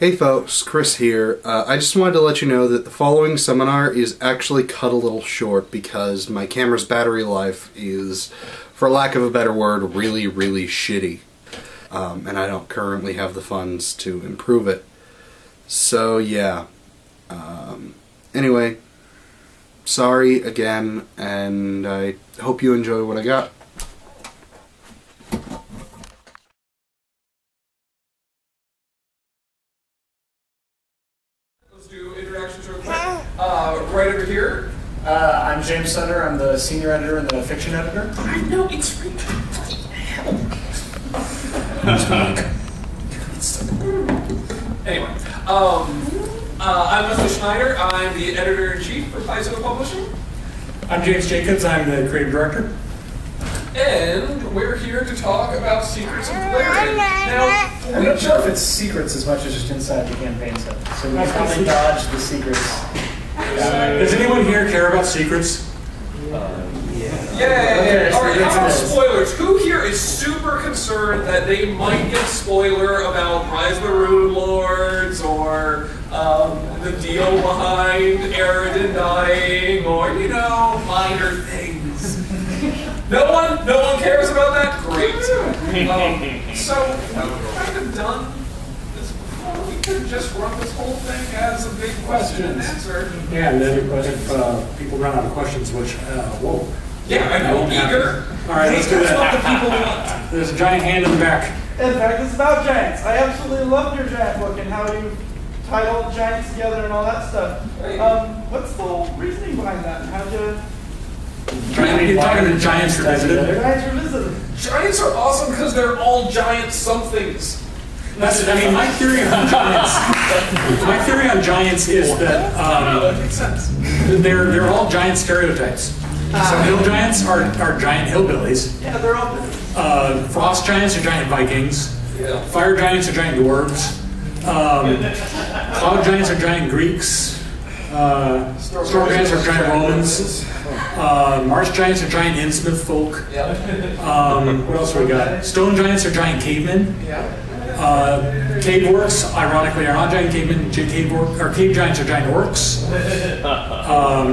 Hey folks, Chris here. I just wanted to let you know that the following seminar is actually cut a little short because my camera's battery life is, for lack of a better word, really, really shitty. And I don't currently have the funds to improve it. So yeah. Anyway, sorry again, and I hope you enjoy what I got. Do introductions real quick. Right over here. I'm James Sutter. I'm the senior editor and the fiction editor. I know it's right. Anyway, I'm Leslie Schneider. I'm the editor-in-chief for Paizo Publishing. I'm James Jacobs. I'm the creative director. And we're here to talk about Secrets of Golarion. Now, I'm not sure if it's secrets as much as just inside the campaign stuff. So we probably dodge the secrets. Does anyone here care about secrets? yeah. Alright, how about spoilers? Who here is super concerned that they might get a spoiler about Rise of the Rune Lords, or the deal behind Aridin dying, or, you know, minor things? No one cares about that? Great. So, we've kind of done this before. We could just run this whole thing as a big question and answer. Yeah, and then if people run out of questions, which, whoa. Yeah, I know, eager. All right, let's do That's what the that. people want. There's a giant hand in the back. In fact, it's about giants. I absolutely loved your giant book and how you tied all the giants together and all that stuff. What's the whole reasoning behind that? And how'd you... You're talking to Giants Revisited? Giants Revisited. Giants are awesome because they're all giant somethings. That's, I mean, my theory on giants is that that makes sense. they're all giant stereotypes. So hill giants are giant hillbillies. Yeah, they're all... Frost giants are giant Vikings. Yeah. Fire giants are giant dwarves. Cloud giants are giant Greeks. Storm giants are giant Romans. Marsh giants are giant Innsmouth folk. Yeah. What else we got? Stone giants are giant cavemen. Yeah. Cave orcs, ironically, are not giant cavemen. Cave giants are giant orcs.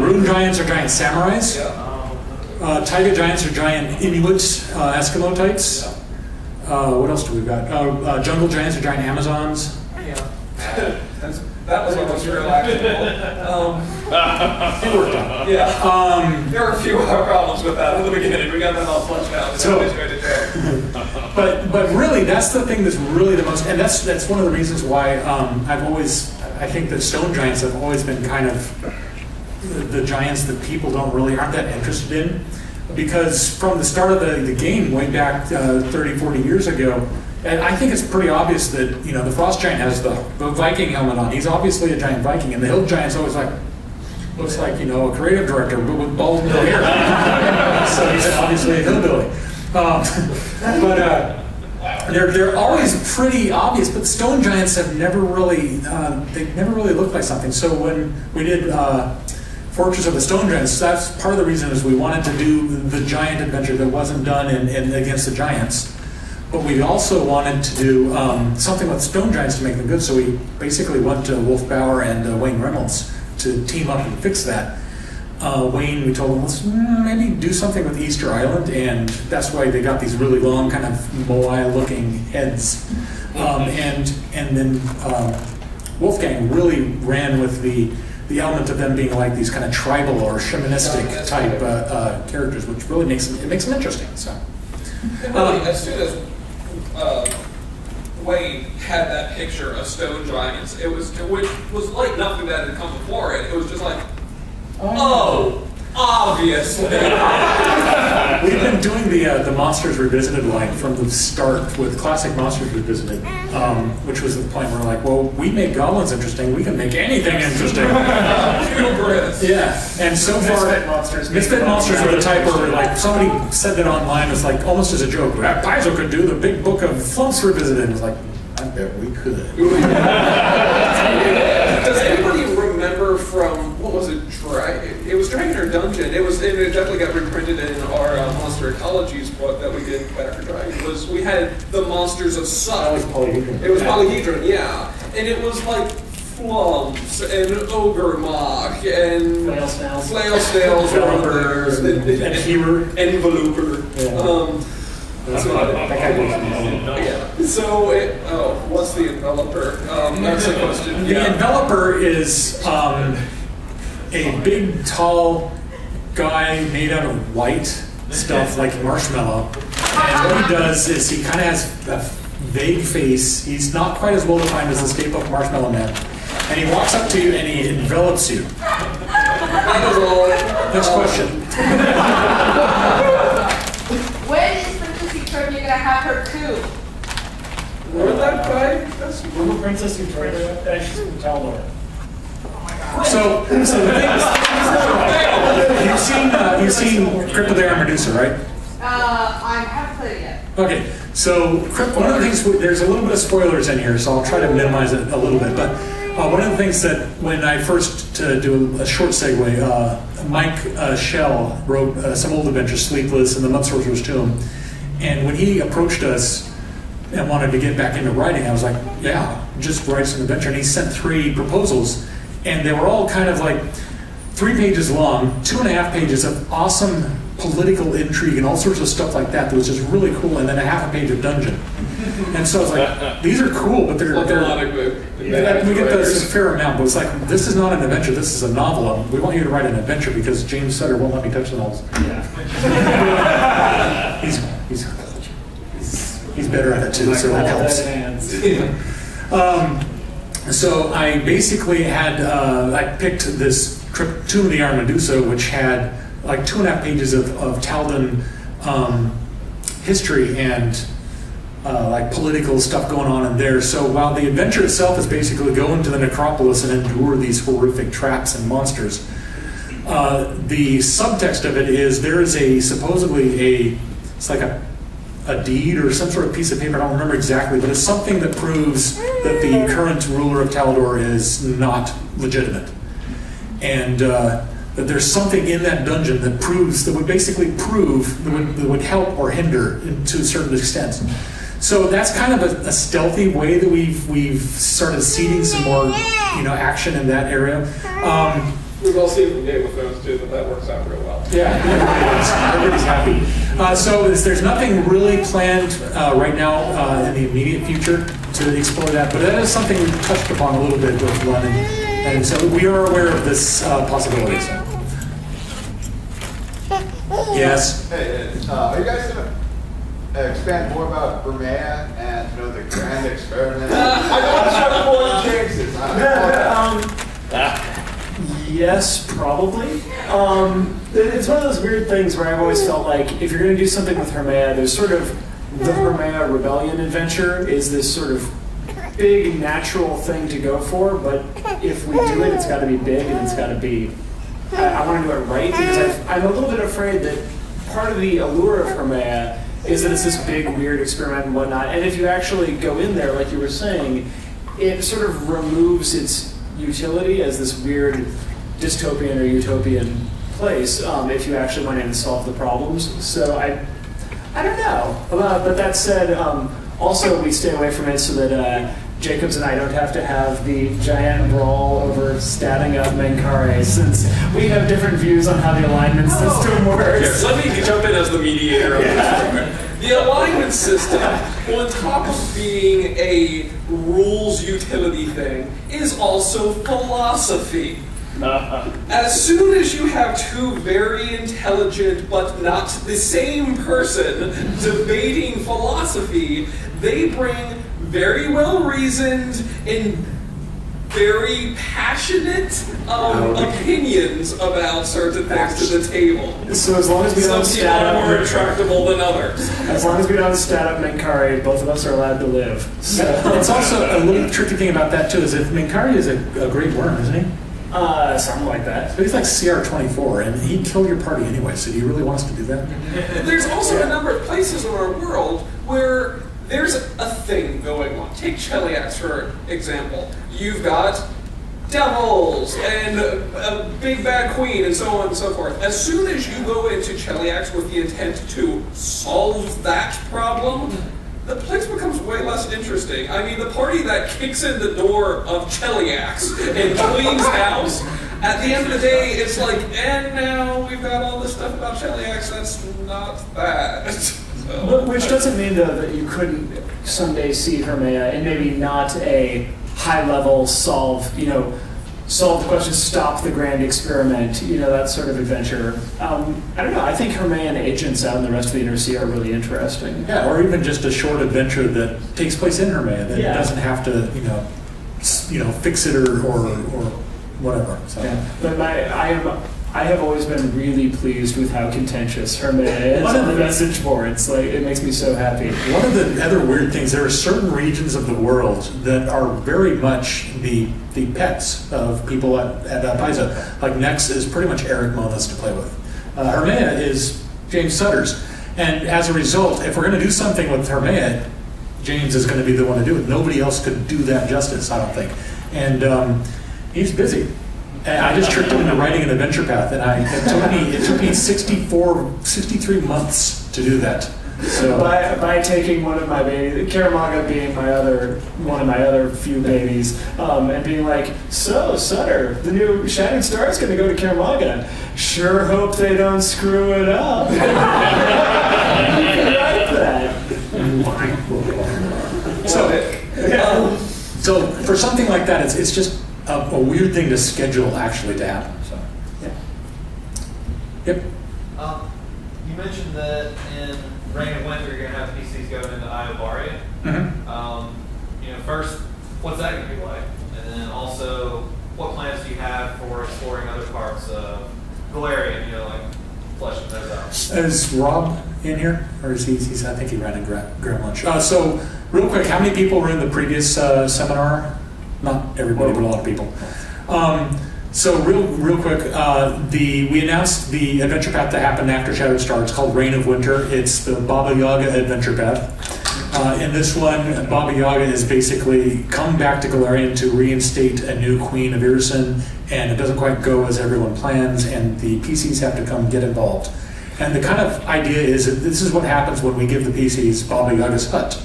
Rune giants are giant samurais. Yeah. Taiga giants are giant Inuits, Eskimo types. What else do we got? Jungle giants are giant Amazons. Yeah. That was almost relaxing. It worked out. Yeah. There were a few problems with that in the beginning. We got that all fleshed out. But really, that's the thing that's really the most, and that's one of the reasons why I think that stone giants have always been kind of the giants that people aren't that interested in, because from the start of the game, way back 30, 40 years ago, and I think it's pretty obvious that, you know, the frost giant has the Viking helmet on. He's obviously a giant Viking, and the hill giant's always looks like, you know, a creative director, but with bald and no hair. So he's obviously a hillbilly. They're always pretty obvious, but stone giants have never really looked like something. So when we did Fortress of the Stone Giants, that's part of the reason is we wanted to do the giant adventure that wasn't done in Against the Giants. But we also wanted to do something with stone giants to make them good, so we basically went to Wolf Bauer and Wayne Reynolds to team up and fix that. Wayne, we told him, let's maybe do something with Easter Island, and that's why they got these really long, kind of Moai-looking heads. And then Wolfgang really ran with the element of them being like these kind of tribal or shamanistic type characters, which really makes them interesting. So. And really, as soon as Wayne had that picture of stone giants, which was like nothing that had come before it. It was just like, oh, obviously. We've been doing the Monsters Revisited line from the start with classic Monsters Revisited, which was the point where we're like, well, we make goblins interesting, we can make anything interesting. Yeah, and so far, Misfit Monsters were the type where like somebody said that online, it's like almost as a joke, Paizo could do the big book of Flumps Revisited. And it's like, I bet we could. Does anybody remember from, what was it, it was Dragon or Dungeon? It definitely got reprinted in our Monster Ecologies book that we did back for Dragon. We had the Monsters of Suck. That was Polyhedron. It was Polyhedron, yeah. and it was like flumps and ogre mock and flail snails, Developers, and Healer. enveloper. Yeah. So, what's the enveloper? That's the question. The enveloper is a big, tall guy made out of white stuff like marshmallow. And what he does is he kind of has a vague face. He's not quite as well defined as the Stay Puft Marshmallow Man. And he walks up to you and he envelops you. That is all. Next question. When is Princess Euternia gonna have her coup? Where's that guy? Remember Princess Euternia? She's from Taldor. So the thing is, you've seen Crypt of the Iron Medusa, right? I haven't played it yet. Okay, so one of the things, there's a little bit of spoilers in here, so I'll try to minimize it a little bit. But one of the things that when I first, to do a short segue, Mike Shell wrote some old adventures, Sleepless and the Mud Sorcerer's Tomb. And when he approached us and wanted to get back into writing, I was like, yeah, just write some adventure. And he sent 3 proposals, and they were all kind of like 3 pages long, 2.5 pages of awesome political intrigue and all sorts of stuff like that was just really cool, and then a half a page of dungeon. And so I was like, these are cool, but they're we get this a fair amount, but it's like, this is not an adventure, this is a novel. We want you to write an adventure because James Sutter won't let me touch the novels. Yeah. He's better at it too, so that helps. So I basically had, I picked this Tomb of the Iron Medusa, which had like 2.5 pages of Taldan history and like political stuff going on in there. So while the adventure itself is basically go into the necropolis and endure these horrific traps and monsters, the subtext of it is there is supposedly it's like a deed or some sort of piece of paper, I don't remember exactly, but it's something that proves that the current ruler of Taldor is not legitimate. And that there's something in that dungeon that would basically prove, that would help or hinder to a certain extent. So that's kind of a stealthy way that we've started seeding some more, action in that area. We've all seen from Game of Thrones too that works out real well. Yeah, everybody's happy. So there's nothing really planned right now in the immediate future to explore that, but that is something we've touched upon a little bit with London, and so we are aware of this possibilities. Yes? Hey, are you guys going to expand more about Bermea and the grand experiment? I don't want to more chances. Yes, probably. It's one of those weird things where I've always felt like if you're going to do something with Hermea, there's sort of the Hermea Rebellion adventure is this sort of big natural thing to go for, but if we do it, it's got to be big and it's got to be. I want to do it right because I'm a little bit afraid that part of the allure of Hermea is that it's this big, weird experiment and whatnot. And if you actually go in there, like you were saying, it sort of removes its utility as this weird dystopian or utopian place if you actually went in and solved the problems. So I don't know. But that said, also we stay away from it so that Jacobs and I don't have to have the giant brawl over statting up Menkare, since we have different views on how the alignment system works. Here, let me jump in as the mediator of this program. The alignment system, on top of being a rules utility thing, is also philosophy. As soon as you have 2 very intelligent but not the same person debating philosophy, they bring very well-reasoned and very passionate opinions about certain things to the table. So as long as we don't Some people are more intractable than others. As long as we don't stat up Menkare, both of us are allowed to live. So. It's also a little tricky thing about that too is that Menkare is a great worm, isn't he? Something like that. But he's like CR24, and he'd kill your party anyway, so do you really want us to do that? There's also a number of places in our world where there's a thing going on. Take Cheliax, for example. You've got devils and a big bad queen and so on and so forth. As soon as you go into Cheliax with the intent to solve that problem, the place becomes way less interesting. I mean, the party that kicks in the door of Cheliax and cleans house, at the end of the day, it's like, and now we've got all this stuff about Cheliax that's not bad. So, which doesn't mean, though, that you couldn't someday see Hermea in maybe not a high-level solve the question, stop the grand experiment, that sort of adventure. I don't know, I think Hermea and agents out in the rest of the inner sea are really interesting. Yeah, or even just a short adventure that takes place in Hermea that doesn't have to, fix it or whatever. So. Yeah. But I have always been really pleased with how contentious Hermea is on the message boards. Like, it makes me so happy. One of the other weird things, there are certain regions of the world that are very much the pets of people at Paizo. Like Nex is pretty much Eric Mona's to play with. Hermea is James Sutter's. And as a result, if we're going to do something with Hermea, James is going to be the one to do it. Nobody else could do that justice, I don't think. And he's busy. And I just tricked him into writing an adventure path, and it took me 63 months to do that. So by taking one of my babies, Karamaga being one of my other few babies, and being like, so Sutter, the new Shining Star is going to go to Karamaga. Sure hope they don't screw it up. You can write that. So for something like that, it's just a weird thing to schedule actually to happen. So, yeah. Yep. You mentioned that in Reign of Winter you're going to have PCs going into Iobaria. Mm-hmm. First, what's that going to be like? And then also, what plans do you have for exploring other parts of Golarion? Like fleshing those out. Is Rob in here, or is he's? I think he ran a Grim Lunch. So, real quick, how many people were in the previous seminar? Not everybody, but a lot of people. So real quick, we announced the adventure path that happened after Shattered Star. It's called Reign of Winter. It's the Baba Yaga adventure path. In this one, Baba Yaga is basically come back to Golarion to reinstate a new Queen of Irison, and it doesn't quite go as everyone plans, and the PCs have to come get involved. And the kind of idea is that this is what happens when we give the PCs Baba Yaga's hut.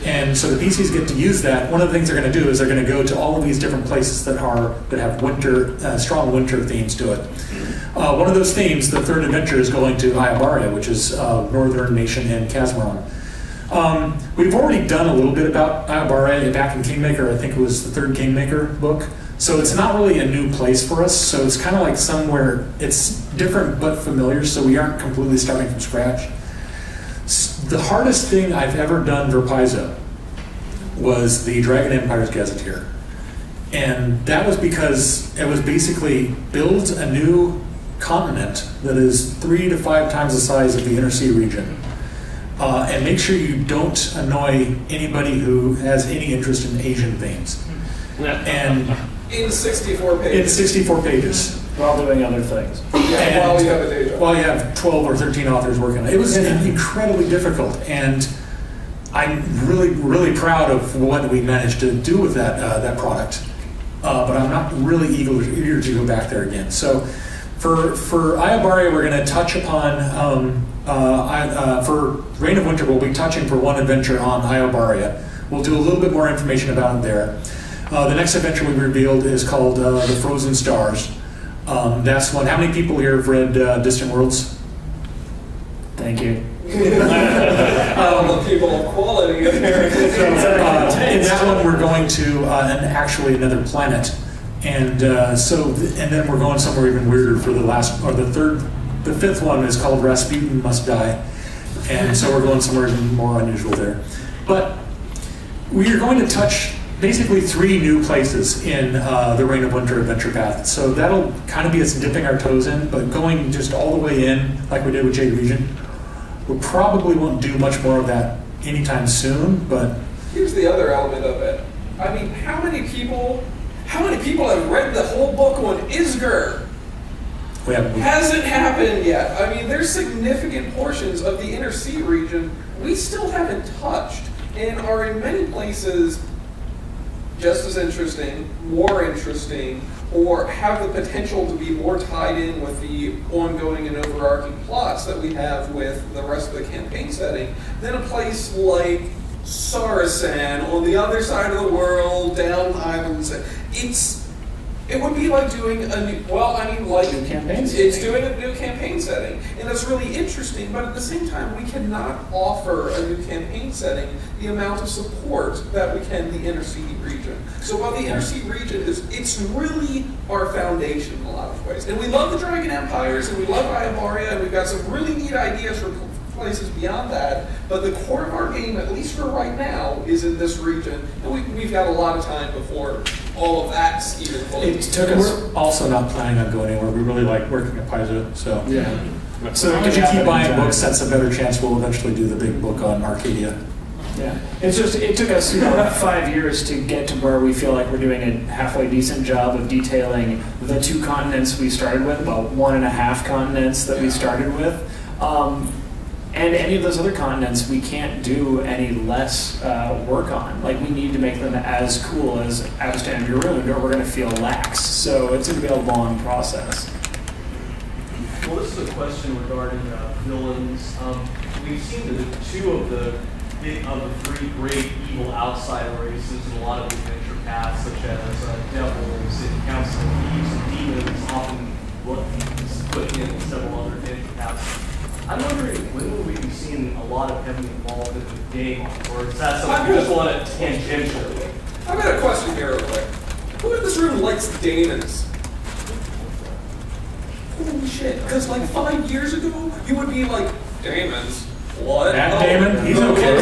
And so the PCs get to use that. One of the things they're going to do is they're going to go to all of these different places that have winter, strong winter themes to it. One of those themes, the third adventure, is going to Iobaria, which is northern nation in Casmaron. We've already done a little bit about Iobaria back in Kingmaker. I think it was the third Kingmaker book. So it's not really a new place for us. So it's kind of like somewhere, it's different but familiar, so we aren't completely starting from scratch. The hardest thing I've ever done for Paizo was the Dragon Empire's Gazetteer. And that was because it was basically build a new continent that is 3 to 5 times the size of the Inner Sea region. And make sure you don't annoy anybody who has any interest in Asian themes. And in 64 pages. In 64 pages. While doing other things. Yeah, while you have a day job. While you have 12 or 13 authors working on it. It was incredibly difficult, and I'm really, really proud of what we managed to do with that product. But I'm not really eager to go back there again. So for Iobaria, we're going to touch upon, for Reign of Winter, we'll be touching for one adventure on Iobaria. We'll do a little bit more information about it there. The next adventure we revealed is called The Frozen Stars. That's one. How many people here have read Distant Worlds? Thank you. The people of quality in there. In that one, we're going to actually another planet, and then we're going somewhere even weirder for the fifth one is called Rasputin Must Die, and so we're going somewhere even more unusual there. But we are going to touch basically 3 new places in the Reign of Winter adventure path. So that'll kind of be us dipping our toes in, but going just all the way in, like we did with Jade Region, we probably won't do much more of that anytime soon, but... Here's the other element of it. I mean, how many people have read the whole book on Isger? We haven't. Hasn't happened yet. I mean, there's significant portions of the Inner Sea region we still haven't touched, and are in many places just as interesting, more interesting, or have the potential to be more tied in with the ongoing and overarching plots that we have with the rest of the campaign setting than a place like Sarasan on the other side of the world, down islands. It would be like doing a new, New campaign setting. It's doing a new campaign setting, and that's really interesting, but at the same time, we cannot offer a new campaign setting the amount of support that we can the Inner Sea region. So while the Inner Sea region it's really our foundation in a lot of ways. And we love the Dragon Empires, and we love Ayabaria, and we've got some really neat ideas for places beyond that, but the core of our game, at least for right now, is in this region, and we've got a lot of time before all of that's even fully. It took us. We're also not planning on going anywhere. We really like working at Paizo, so Yeah. So if you keep buying books, that's a better chance we'll eventually do the big book on Arcadia. Yeah, it's just, it took us 5 years to get to where we feel like we're doing a halfway decent job of detailing the 2 continents we started with, about 1.5 continents that we started with. And any of those other continents we can't do any less work on. Like, we need to make them as cool as Abstan Marooned, or we're going to feel lax. So it's going to be a long process. Well, this is a question regarding villains. We've seen the 2 of the 3 great evil outsider races in a lot of adventure paths, such as devils and council thieves and demons, often put in several other adventure paths. I'm wondering, when will we be seeing a lot of heavy involvement with game, or is that something you just want to tangentially? I've got a question here real quick. Who in this room likes demons? Holy shit, because like 5 years ago, you would be like, demons? What? Matt Damon? He's okay.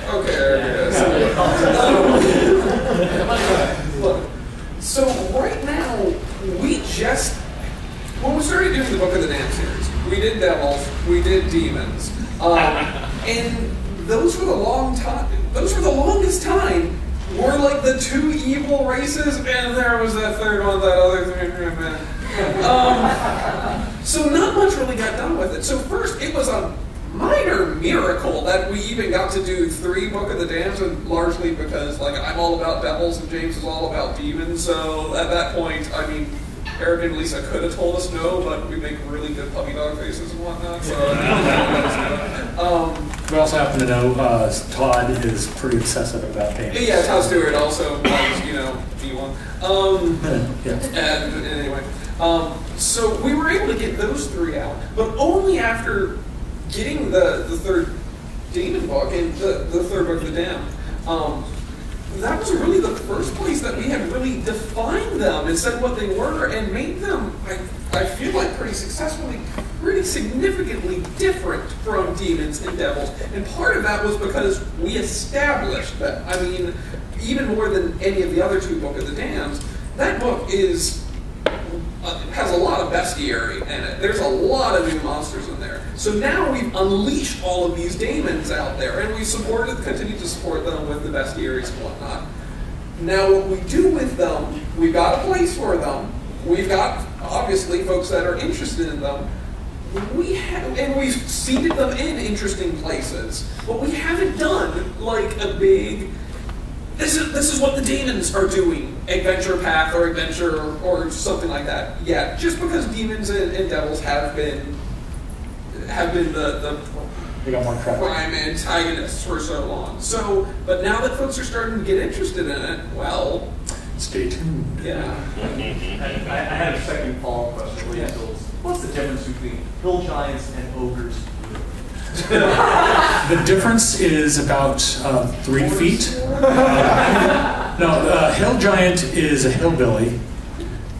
Okay, there it is. Look, so right now, when we started doing the Book of the Damned series, we did devils, we did demons, and those for the longest time, were like the 2 evil races, and there was that third one, that other thing, so not much really got done with it. So first, it was a minor miracle that we even got to do 3 Book of the Damned, and largely because like I'm all about devils and James is all about demons. So at that point, I mean, Eric and Lisa could have told us no, but we make really good puppy dog faces and whatnot. So we also happen to know Todd is pretty obsessive about demons. Yeah, Todd Stewart also likes, D1. And anyway. So we were able to get those 3 out, but only after getting the 3rd demon book and the 3rd Book of the Damned. That was really the first place that we had really defined them and said what they were and made them, I feel like, pretty successfully, pretty significantly different from demons and devils. And part of that was because we established that. I mean, even more than any of the other 2 Book of the Damned, that book has a lot of bestiary in it. There's a lot of new monsters in there. So now we've unleashed all of these daemons out there, and we continue to support them with the bestiaries and whatnot. Now what we do with them, we've got a place for them. We've got, obviously, folks that are interested in them. And we've seeded them in interesting places. But we haven't done, like, a big... This is what the demons are doing, adventure path or adventure or something like that. Yeah, just because demons and devils have been the prime antagonists for so long. So, but now that folks are starting to get interested in it, well, stay tuned. Yeah. I had a second follow-up question. Yeah. What's the difference between hill giants and ogres? The difference is about 3 feet. No, hill giant is a hillbilly,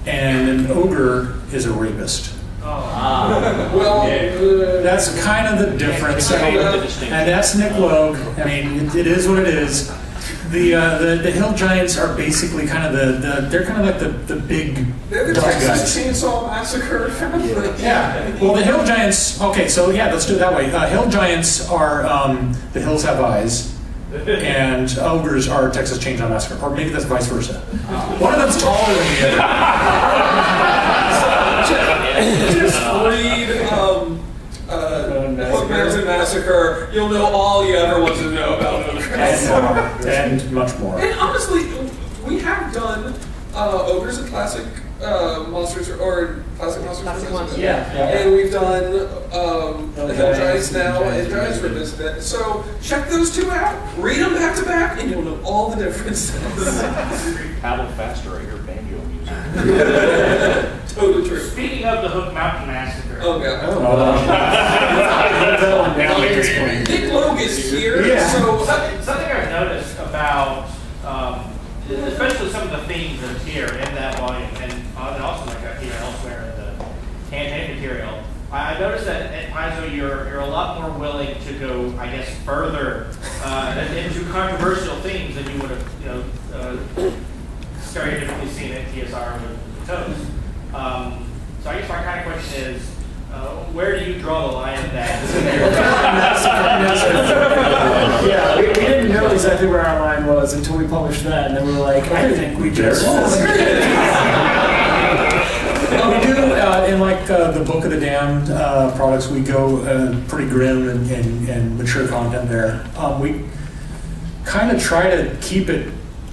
and an ogre is a rapist. Well, that's kind of the difference. And that's Nick Logue. I mean, it is what it is. The hill giants are basically kind of they're kind of like the big they're the dog Texas guys. Chainsaw Massacre. Yeah. Well, the hill giants. Okay, so yeah, let's do it that way. Hill giants are the hills have eyes, and ogres are Texas Chainsaw Massacre, or maybe that's vice versa. One of them's taller than the other. Just read Mountain Massacre. You'll know all you ever want to know about ogres. And much more. And honestly, we have done ogres and classic Monsters or Classic Monsters. Yeah. And we've done Giants now and Giants Revisited. So check those two out. Read them back to back, and you'll know all the differences. Paddle faster, I hear banjo music. Totally true. Speaking of the Hook Mountain Massacre. Oh god. Nick Logue is here. Yeah. So something I've noticed about, especially some of the themes that appear in that volume, and also like appear elsewhere in the campaign material. I noticed that at Paizo you're a lot more willing to go, I guess, further into controversial themes than you would have, stereotypically seen at TSR with Toast. So I guess my kind of question is, where do you draw the line at that? Yeah, we didn't know exactly where our line was until we published that, and then we were like, I think we just. We do, in like the Book of the Damned products, we go pretty grim and mature content there. We kind of try to keep it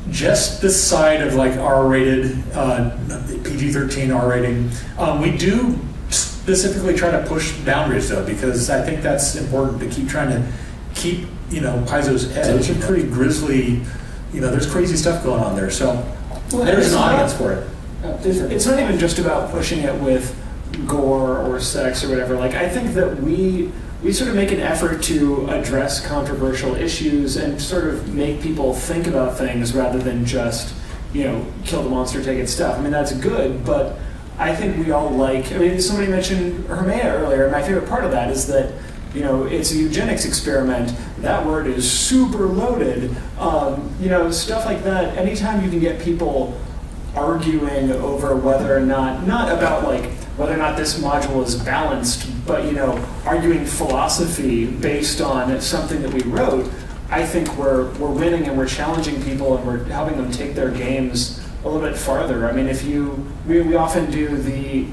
just this side of like R-rated, PG-13 R rating. We do specifically try to push boundaries though, because I think that's important to keep trying to keep, Paizo's edge. It's a pretty grisly, there's crazy stuff going on there. So there's an audience for it. It's not even just about pushing it with gore or sex or whatever. Like, I think that we sort of make an effort to address controversial issues and sort of make people think about things rather than just, kill the monster, take its stuff. I mean, that's good, but I think we all somebody mentioned Hermea earlier, and my favorite part of that is that, it's a eugenics experiment. That word is super loaded. Stuff like that. Anytime you can get people arguing over whether or not about whether or not this module is balanced, but arguing philosophy based on something that we wrote, I think we're winning and we're challenging people and we're helping them take their games a little bit farther. I mean, we often do the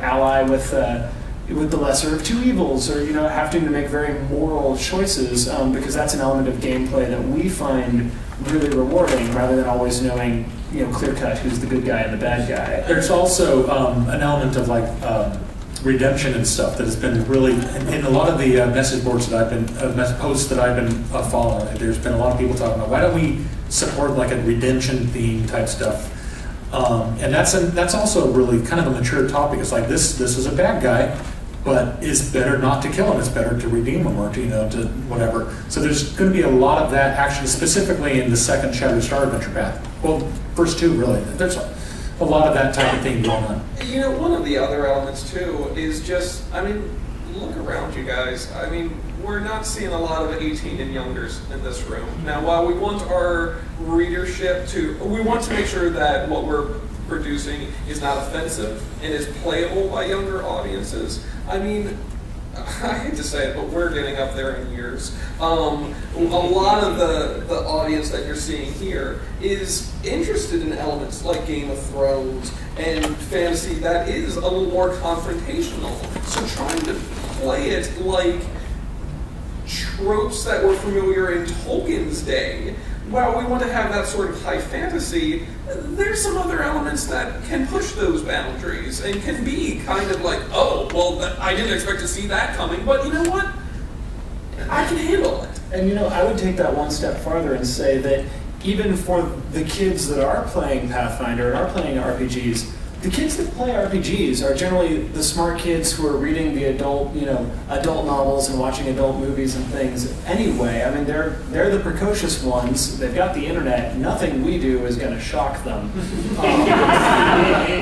ally with the lesser of two evils, or having to make very moral choices because that's an element of gameplay that we find really rewarding, rather than always knowing clear cut who's the good guy and the bad guy. There's also an element of redemption and stuff that has been really in a lot of the message boards that I've been posts that I've been following. There's been a lot of people talking about why don't we support like a redemption theme type stuff, and that's also really kind of a mature topic. It's like this is a bad guy, but it's better not to kill him. It's better to redeem him, or to whatever. So there's going to be a lot of that actually, specifically in the second Shattered Star Adventure path. Well, first two really. There's a lot of that type of thing going on. One of the other elements too is just, look around you guys. We're not seeing a lot of 18 and youngers in this room. Now, while we want our readership we want to make sure that what we're producing is not offensive and is playable by younger audiences. I hate to say it, but we're getting up there in years. A lot of the audience that you're seeing here is interested in elements like Game of Thrones and fantasy that is a little more confrontational. So trying to play it like tropes that were familiar in Tolkien's day, while we want to have that sort of high fantasy, there's some other elements that can push those boundaries and can be kind of like, oh, well, I didn't expect to see that coming, but you know what? I can handle it. And I would take that one step farther and say that even for the kids that are playing Pathfinder and are playing RPGs, the kids that play RPGs are generally the smart kids who are reading the adult novels and watching adult movies and things anyway. They're the precocious ones. They've got the internet. Nothing we do is going to shock them.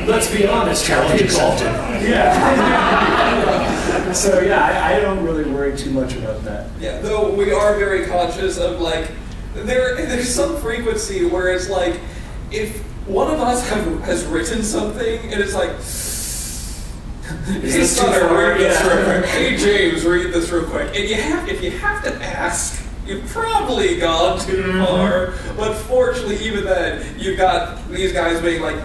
Let's be honest. Challenge accepted. Yeah. So I don't really worry too much about that. Yeah, though we are very conscious of there's some frequency where it's like, if one of us has written something, and it's like, hey, Sutter, read this real quick. Hey, James, read this real quick. And if you have to ask, you've probably gone too far. But fortunately, even then, you've got these guys being like,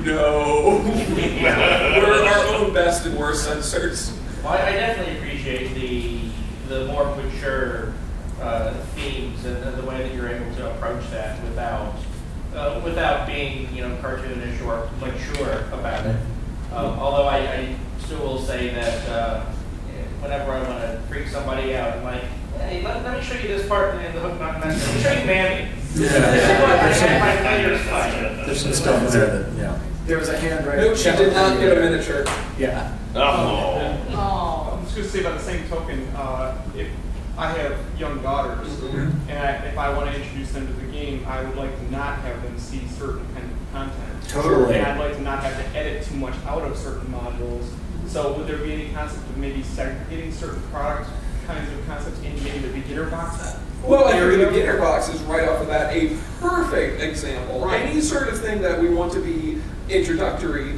no. We're our own best and worst censors. Well, I definitely appreciate the more mature themes and the way that you're able to approach that without being cartoonish or mature about it. Although I still will say that whenever I want to freak somebody out, I'm like, hey, let me show you this part in the hook not let me show you Mammy. There's some stuff there that, yeah. There was a hand right. Nope, she did not get a miniature. Yeah. Oh. I'm just going to say by the same token, if I have young daughters, and if I want to introduce them to the game, I would like to not have them see certain kind of content. Totally. And I'd like to not have to edit too much out of certain modules. So would there be any concept of maybe segregating certain product kinds of concepts in maybe the beginner box? Well, I think the beginner box is right off of that a perfect example. Right. Any sort of thing that we want to be introductory,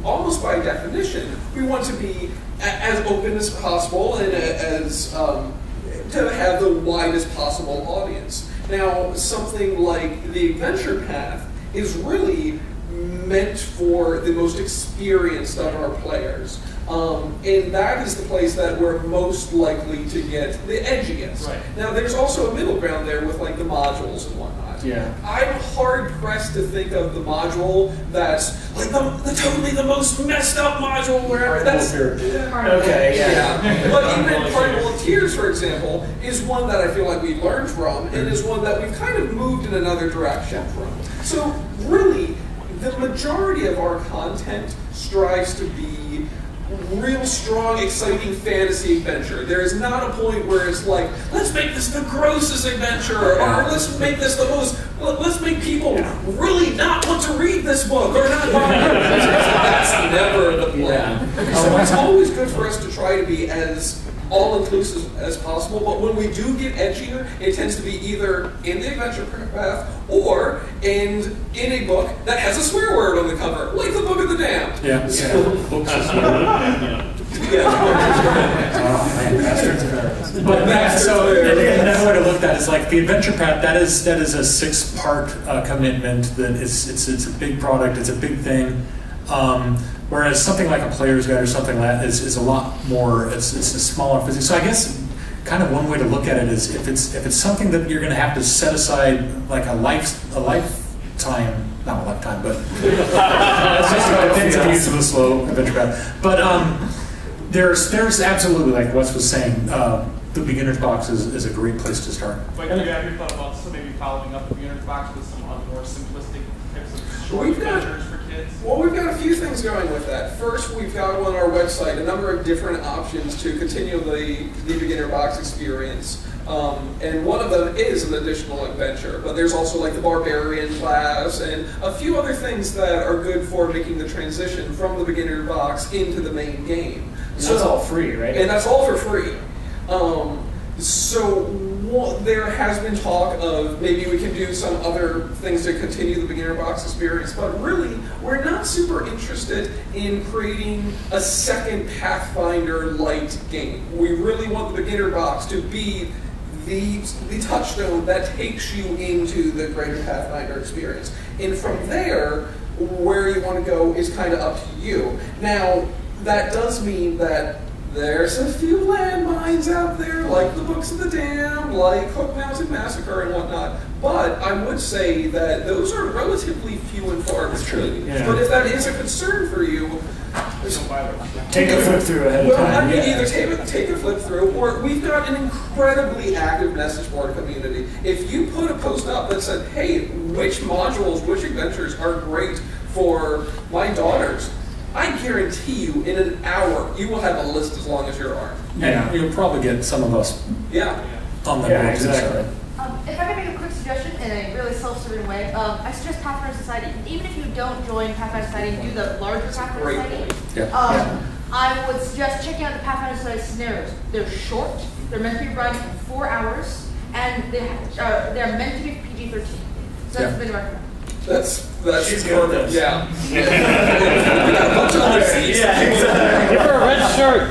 almost by definition, we want to be as open as possible and as to have the widest possible audience. Now, something like the adventure path is really meant for the most experienced of our players. And that is the place that we're most likely to get the edgiest. Right. Now, there's also a middle ground there with like the modules and whatnot. Yeah. I'm hard pressed to think of the module that's like the totally the most messed up module where that's Okay, yeah. But even Carnival of Tears, for example, is one that I feel like we learned from and is one that we've kind of moved in another direction from. So really, the majority of our content strives to be real strong, exciting fantasy adventure. There is not a point where it's like, let's make this the grossest adventure, or let's make this the most, let's make people really not want to read this book, or not buy it. That's never the plan. So it's always good for us to try to be as all-inclusive as possible, but when we do get edgier, it tends to be either in the adventure path or in a book that has a swear word on the cover, like the Book of the Damned. Yeah. But so another way to look at it is like the adventure path. That is a 6-part commitment. That it's a big product. It's a big thing. Whereas something like a player's guide or something like that is a lot more. It's a smaller physics. So I guess kind of one way to look at it is if it's something that you're going to have to set aside like a lifetime, not a lifetime, but it's just depends on the use of the slow adventure path. But there's absolutely, like Wes was saying, the beginner's box is a great place to start. But have you ever thought about maybe following up the beginner's box with some other more simplistic types of short adventures for kids? Well, we've got a few things going with that. First, we've got on our website a number of different options to continue the beginner box experience. And one of them is an additional adventure, but there's also like the barbarian class and a few other things that are good for making the transition from the beginner box into the main game. So that's all free, right? And that's all for free. There has been talk of maybe we can do some other things to continue the beginner box experience, but really, we're not super interested in creating a second Pathfinder light game. We really want the beginner box to be the touchstone that takes you into the greater Pathfinder experience. And from there, where you want to go is kind of up to you. Now, that does mean that there's a few landmines out there, like the Books of the Damned, like Hook Mountain Massacre and whatnot, but I would say that those are relatively few and far between. Yeah. But if that is a concern for you, take a flip through ahead of time. Well, I mean, either take a flip through, or we've got an incredibly active message board community. If you put a post up that said, hey, which modules, which adventures are great for my daughters, I guarantee you, in an hour, you will have a list as long as your arm. And you'll probably get some of us on the board. Exactly. If I can make a quick suggestion in a really self-serving way, I suggest Pathfinder Society, even if you don't join Pathfinder Society and do the larger Pathfinder Society, I would suggest checking out the Pathfinder Society scenarios. They're short, they're meant to be run in 4 hours, and they're meant to be PG-13. So that's the big recommend. That's She's good at this. Yeah. Yeah, exactly. Give her a red shirt.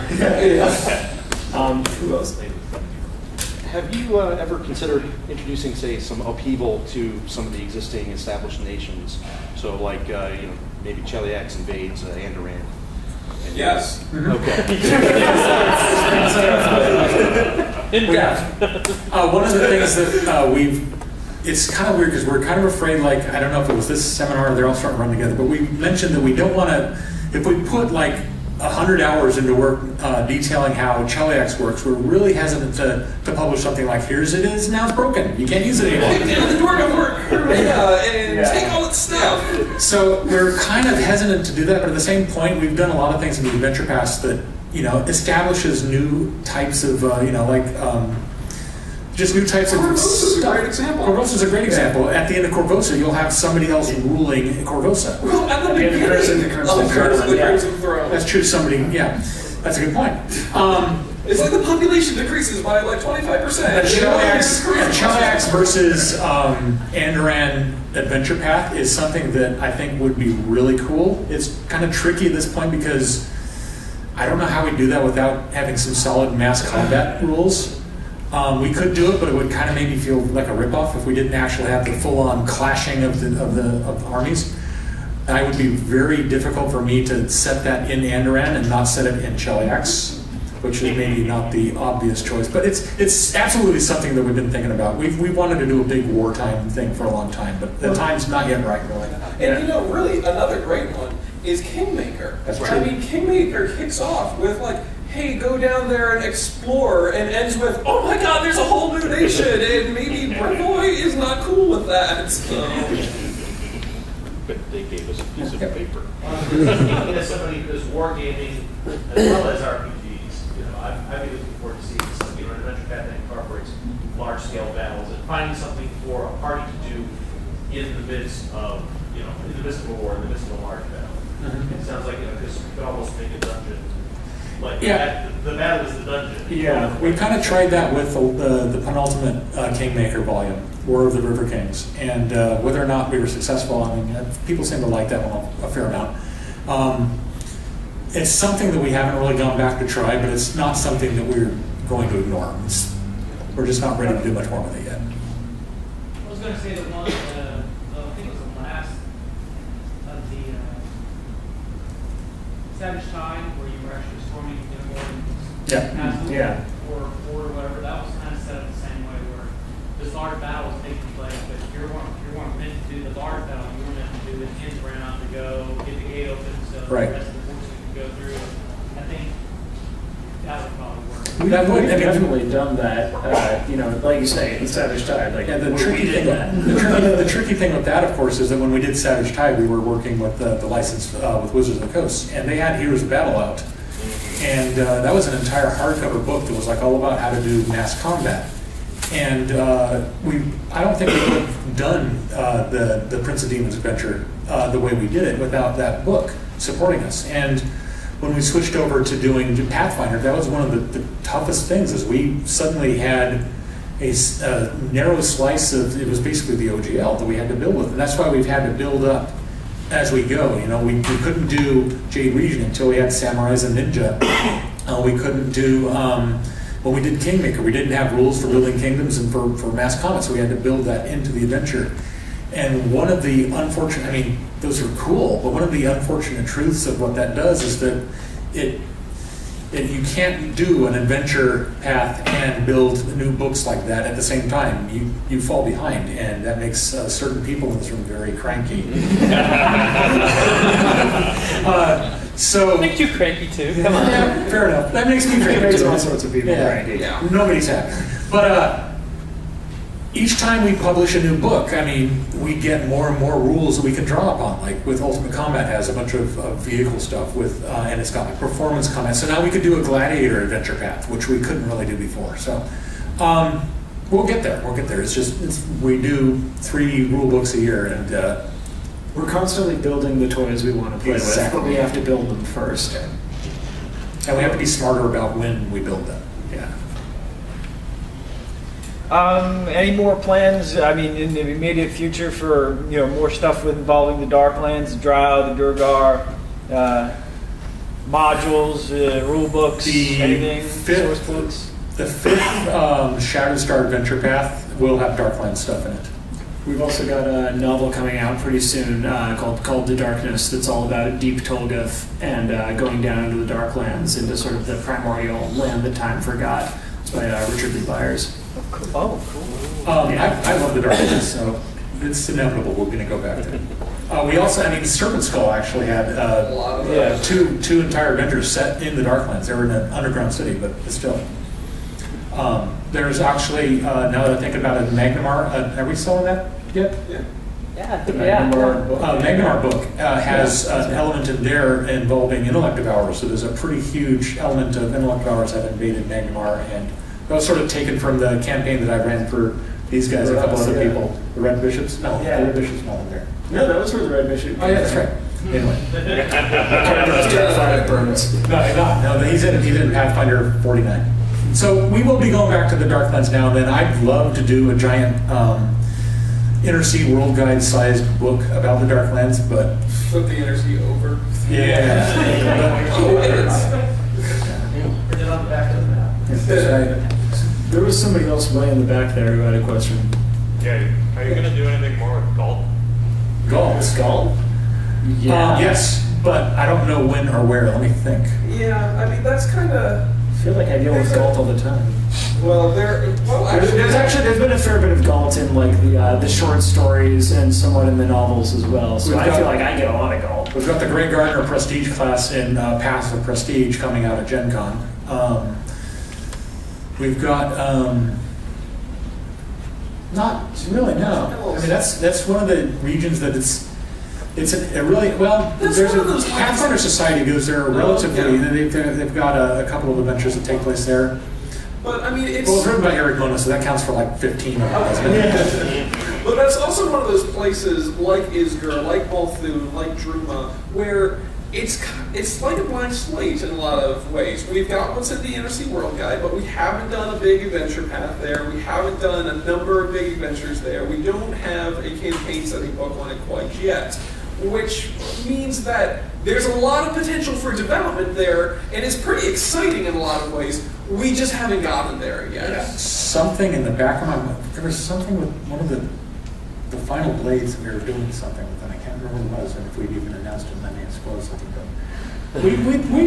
Who else? Have you ever considered introducing, say, some upheaval to some of the existing established nations? So, like, maybe Cheliax invades Andoran. Yes. Okay. In depth. One of the things that we've it's kind of weird because we're kind of afraid, like, I don't know if it was this seminar, they're all starting to run together, but we mentioned that we don't want to, if we put like 100 hours into work detailing how Cheliax works, we're really hesitant to publish something like, here's it is, now it's broken, you can't use it anymore. Take down the door to work, and take all its stuff. So we're kind of hesitant to do that, but at the same point, we've done a lot of things in the adventure pass that, establishes new types of, just new types of Corvosa's a great example. Corvosa's a great example. At the end of Corvosa, you'll have somebody else ruling Corvosa. Well, at the beginning of the Crimson Throne. That's true, that's a good point. It's like the population decreases by like 25%. Cheliax versus Andoran Adventure Path is something that I think would be really cool. It's kind of tricky at this point because I don't know how we do that without having some solid mass combat rules. We could do it, but it would kind of make me feel like a ripoff if we didn't actually have the full-on clashing of the armies. It would be very difficult for me to set that in Andoran and not set it in Cheliax, which is maybe not the obvious choice. But it's absolutely something that we've been thinking about. We wanted to do a big wartime thing for a long time, but the time's not yet right, really. And really, another great one is Kingmaker. That's right. I mean, Kingmaker kicks off with like, hey, go down there and explore, and ends with, oh my god, there's a whole new nation, and maybe Brevoy is not cool with that. But they gave us a piece of paper. Even as somebody who does wargaming as well as RPGs, I'd be looking forward to seeing something, an adventure path that incorporates large-scale battles and finding something for a party to do in the midst of, a war, in the midst of a large battle. It sounds like, because you could almost make a dungeon. Like, the battle is the dungeon. Yeah, we kind of tried that with the penultimate Kingmaker volume, War of the River Kings, and whether or not we were successful, I mean, people seem to like that one a fair amount. It's something that we haven't really gone back to try, but it's not something that we're going to ignore. We're just not ready to do much more with it yet. I was going to say the one, I think it was the last of the Savage Time, where you were actually storming castle or whatever. That was kind of set up the same way, where this large battle was taking place, but you weren't meant to do the large battle. You were meant to do the ends round to go get the gate open so the rest of the forces could go through. I think that would probably work. We've definitely done that. Like you say, in Savage Tide. Like, the tricky thing with that, of course, is that when we did Savage Tide, we were working with the license with Wizards of the Coast, and they had Heroes of Battle out, and that was an entire hardcover book that was like all about how to do mass combat. And I don't think we would have done the Prince of Demons adventure the way we did it without that book supporting us. And when we switched over to doing Pathfinder, that was one of the toughest things, is we suddenly had a narrow slice of, it was basically the OGL that we had to build with. And that's why we've had to build up as we go. We couldn't do Jade Region until we had Samurais and Ninja. We couldn't do, when we did Kingmaker, we didn't have rules for building kingdoms and for mass combat, so we had to build that into the adventure. And one of the unfortunate, I mean, those are cool, but one of the unfortunate truths of what that does is that you can't do an adventure path and build new books like that at the same time. You fall behind, and that makes certain people in this room very cranky. So makes you cranky too. Come on. Yeah, fair enough. That makes me cranky. It makes all sorts of people cranky. Yeah. Nobody's happy. But each time we publish a new book, I mean, we get more and more rules that we can draw upon. Like with Ultimate Combat has a bunch of vehicle stuff with, and it's got like performance combat. So now we could do a Gladiator adventure path, which we couldn't really do before. So we'll get there. We'll get there. It's just we do 3 rule books a year, and we're constantly building the toys we want to play with, but we have to build them first. And we have to be smarter about when we build them. Yeah. Any more plans? I mean, in the immediate future for more stuff involving the Darklands, the Drow, the Durgar, modules, rule books, anything, source books. The 5th Shadow Star Adventure Path will have Darklands stuff in it. We've also got a novel coming out pretty soon called The Darkness, that's all about Deep Tolgeth and going down into the Darklands, into sort of the primordial land that time forgot. It's by Richard Lee Byers. Oh, cool. I love the Darklands, so it's inevitable. We're going to go back to it. We also, Serpent Skull actually had two entire adventures set in the Darklands. They were in an underground city, but still. There's actually, now that I think about it, Magnamar. Are we selling that yet? Yeah. The Magnamar book has an element in there involving intellect devourers. So there's a pretty huge element of intellect devourers have invaded Magnamar, and that was sort of taken from the campaign that I ran for these guys, a couple other people. The Red Bishops? No, the Red Bishops not in there. No, that was for the Red Bishop. Oh yeah, that's right. Anyway. No, he's in Pathfinder 49. So we will be going back to the Darklands now and then. I'd love to do a giant Inner-Sea World Guide sized book about the Darklands, but... Flip the Inner-Sea over. Yeah. Put it on the back of the map. There was somebody else way in the back there who had a question. Yeah, are you going to do anything more with Galt? Galt? Yeah. Yes, but I don't know when or where. Let me think. Yeah, that's kind of... I feel like I deal with Galt all the time. There's been a fair bit of Galt in like the short stories and somewhat in the novels as well. So I feel like I get a lot of Galt. We've got the Great Gardener Prestige class in Path of Prestige coming out at Gen Con. We've got not really, no. That's one of the regions that it's a really there's a Pathfinder Society goes there relatively. They've got a couple of adventures that take place there. But it's written by Eric Mona, so that counts for like 15 of them. But that's also one of those places like Isger, like Balthun, like Druma, where it's like a blank slate in a lot of ways. We've got what's in the Inner-Sea World Guide, but we haven't done a big adventure path there. We haven't done a number of big adventures there. We don't have a campaign setting book on it quite yet, which means that there's a lot of potential for development there, and it's pretty exciting in a lot of ways. We just haven't gotten there yet. Yeah. Something in the back of my mind, there was something with one of the final blades that we were doing something with, and I can't remember what it was, and if we'd even announced it, and I may have spoiled something. We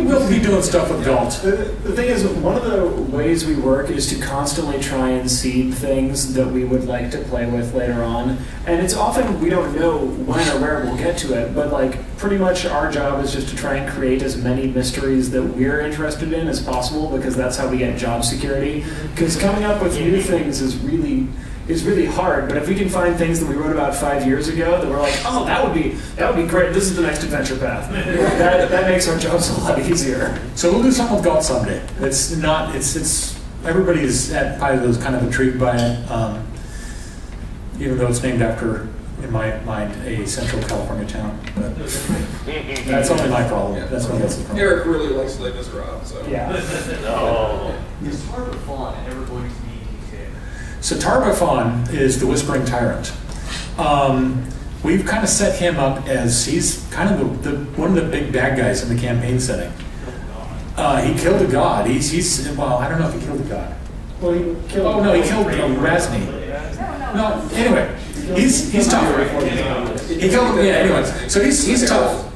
will be doing stuff with Galt. The thing is, one of the ways we work is to constantly try and seed things that we would like to play with later on. And it's often we don't know when or where we'll get to it, but like pretty much our job is just to try and create as many mysteries that we're interested in as possible, because that's how we get job security. Because coming up with new things is really hard, but if we can find things that we wrote about 5 years ago that we're like, oh, that would be great. This is the next adventure path. that makes our jobs a lot easier. So we'll do something with Galt someday. It's everybody's at Paizo is kind of intrigued by it, even though it's named after, in my mind, a Central California town. But that's only my problem. Yeah. That's what else's problem. Eric really likes Les Miserables, so yeah. Is Tarbathon ever going to be detailed? So Tarbathon is the Whispering Tyrant. We've kind of set him up as he's kind of one of the big bad guys in the campaign setting. He killed a god. He's well, I don't know if he killed a god. Well, he killed. Oh no, he killed Razni. No, anyway, he's tough. He killed him. Yeah. Anyway, so he's tough.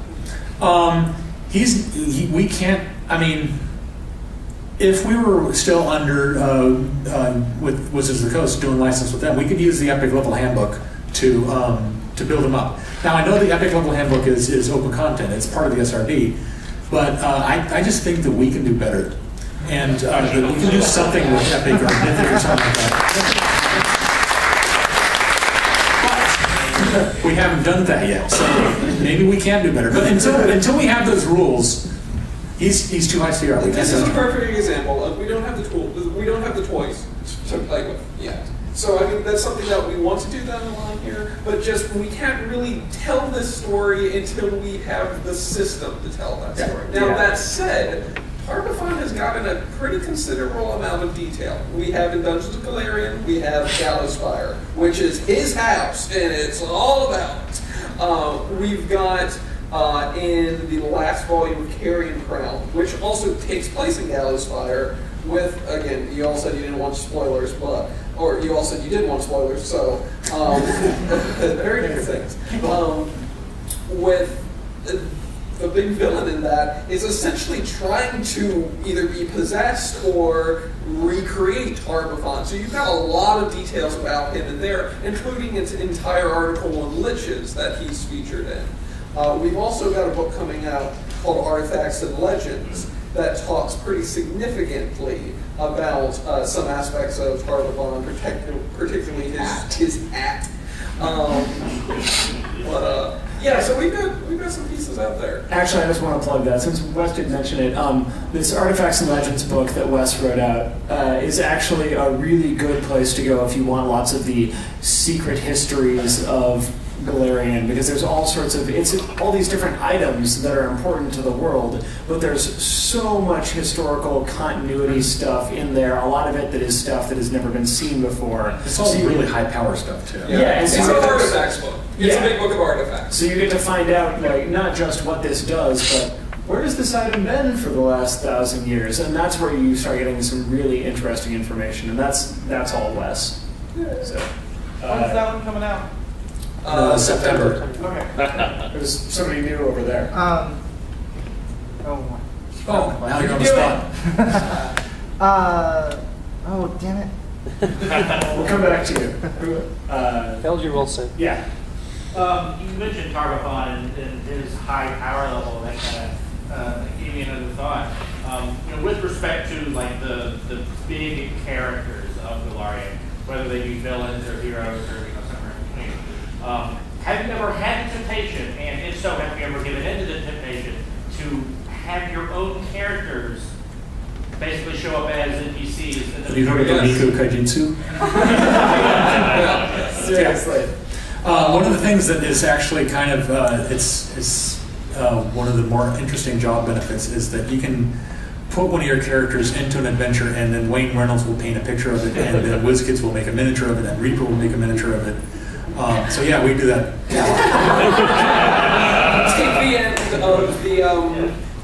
We can't. I mean, if we were still under with Wizards of the Coast doing license with them, we could use the Epic Level Handbook to build them up. Now I know the Epic Level Handbook is open content; it's part of the SRD, but I just think that we can do better, and that we can do something with Epic or Mythic or something like that. But we haven't done that yet, so maybe we can do better. But until we have those rules. He's too high CR. This is a perfect example of we don't have the toys to play with yet. So that's something that we want to do down the line here, but just we can't really tell this story until we have the system to tell that story. Now that said, Tarbathon has gotten a pretty considerable amount of detail. We have in Dungeons of Golarion, we have Gallowspire, which is his house, and it's all about it. We've got in the last volume of Carrion Crown, which also takes place in Gallowspire, with, again, you all said you didn't want spoilers, or you all said you did want spoilers, so, very different things. the big villain in that is essentially trying to either be possessed or recreate Tarbathon. So you've got a lot of details about him in there, including its entire article on liches that he's featured in. We've also got a book coming out called Artifacts and Legends that talks pretty significantly about some aspects of Tarbathon, particularly his hat. Yeah, so we've got some pieces out there. Actually, I just want to plug that since Wes did mention it. This Artifacts and Legends book that Wes wrote out is actually a really good place to go if you want lots of the secret histories of Golarion, because there's all sorts of, it's all these different items that are important to the world, but there's so much historical continuity stuff in there, a lot of it that is stuff that has never been seen before. It's all really high power stuff too. Yeah, and it's so an artifacts book. It's a big book of artifacts. So you get to find out, like, not just what this does, but where has this item been for the last 1,000 years? And that's where you start getting some really interesting information, and that's all Wes. So, when's that one coming out? September. Okay. There's somebody new over there. Now you're on the spot. Oh, damn it. We'll come back to you. Elger Wilson. Yeah. You mentioned Tarbathon and his high power level. That kind of gave me another thought. With respect to like the big characters of Golarion, whether they be villains or heroes or somewhere in between. Have you ever had the temptation, and if so, have you ever given in to the temptation to have your own characters basically show up as NPCs? Have you heard of the Niku Kaijitsu? Seriously. One of the things that is actually kind of, one of the more interesting job benefits is that you can put one of your characters into an adventure, and then Wayne Reynolds will paint a picture of it, and then WizKids will make a miniature of it, and Reaper will make a miniature of it. So yeah, we do that. Take the end of the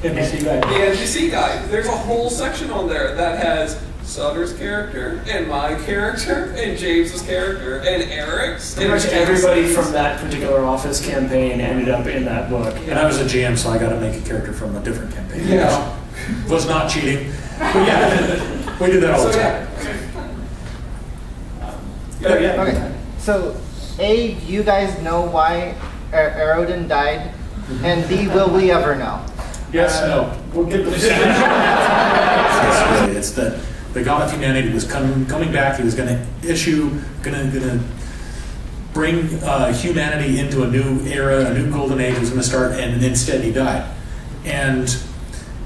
NPC guide. The NPC guide. There's a whole section on there that has Sutter's character, and my character, and James's character, and Eric's. Pretty much everybody from that particular office campaign ended up in that book. And I was a GM, so I got to make a character from a different campaign. Yeah. Was not cheating. But yeah, we do that all the time. Okay. So, A, do you guys know why Aerodin died? And B, will we ever know? Yes, no. We'll get the It's that the God of Humanity was coming back. He was going to bring humanity into a new era, a new golden age was going to start, and instead he died. And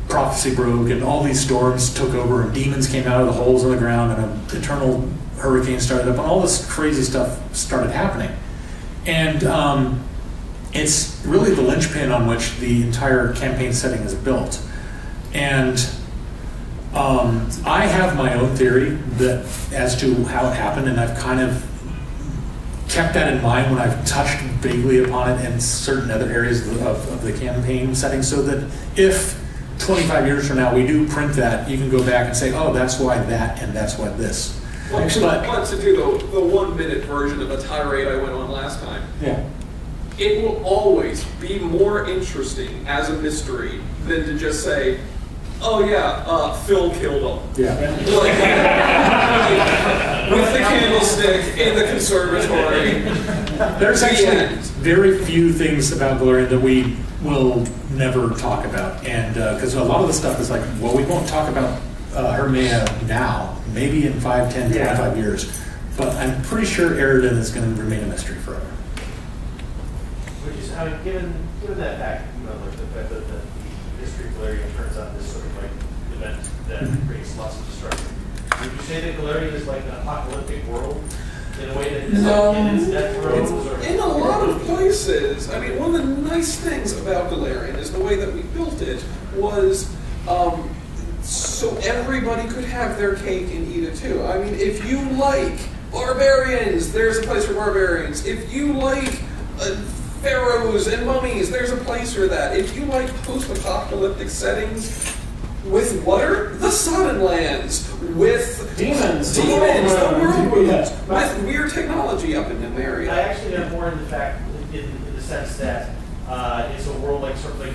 prophecy broke, and all these storms took over, and demons came out of the holes in the ground, and an eternal hurricane started up, and all this crazy stuff started happening. And it's really the linchpin on which the entire campaign setting is built. And I have my own theory that as to how it happened, and I've kind of kept that in mind when I've touched vaguely upon it in certain other areas of the campaign setting, so that if 25 years from now we do print that, you can go back and say, oh, that's why that, and that's why this. Well, I want to do the 1 minute version of a tirade I went on last time. Yeah. It will always be more interesting as a mystery than to just say, oh yeah, Phil killed him. Yeah. With the candlestick in the conservatory. There's actually very few things about Golarion that we will never talk about. And because a lot of the stuff is like, well, we won't talk about Hermea now, maybe in 5, 10, 25 years. But I'm pretty sure Aerodin is going to remain a mystery forever. Which is, I mean, given that fact, like the fact that the history of Golarion turns out this sort of like event that creates lots of destruction, would you say that Golarion is like an apocalyptic world in a way that is like in its death throes? In a lot of places. I mean, one of the nice things about Golarion is the way that we built it was so everybody could have their cake and eat it too. I mean, if you like barbarians, there's a place for barbarians. If you like pharaohs and mummies, there's a place for that. If you like post-apocalyptic settings with water, the Soddenlands, with demons, the world with weird technology up in Numeria. I actually am more in the fact, in the sense that is a world like sort of like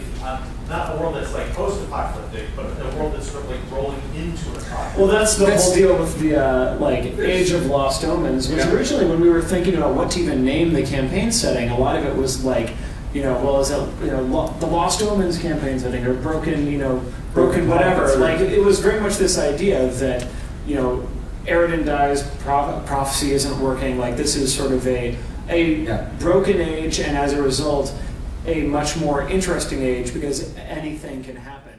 not a world that's like post-apocalyptic, but a world that's sort of like rolling into an apocalypse. Well, that's the whole deal with the like Age of Lost Omens. Was originally when we were thinking about what to even name the campaign setting, a lot of it was like, well, is it the Lost Omens campaign setting or broken whatever. Like it was very much this idea that Aroden dies, prophecy isn't working. Like this is sort of a broken age, and as a result, a much more interesting age because anything can happen.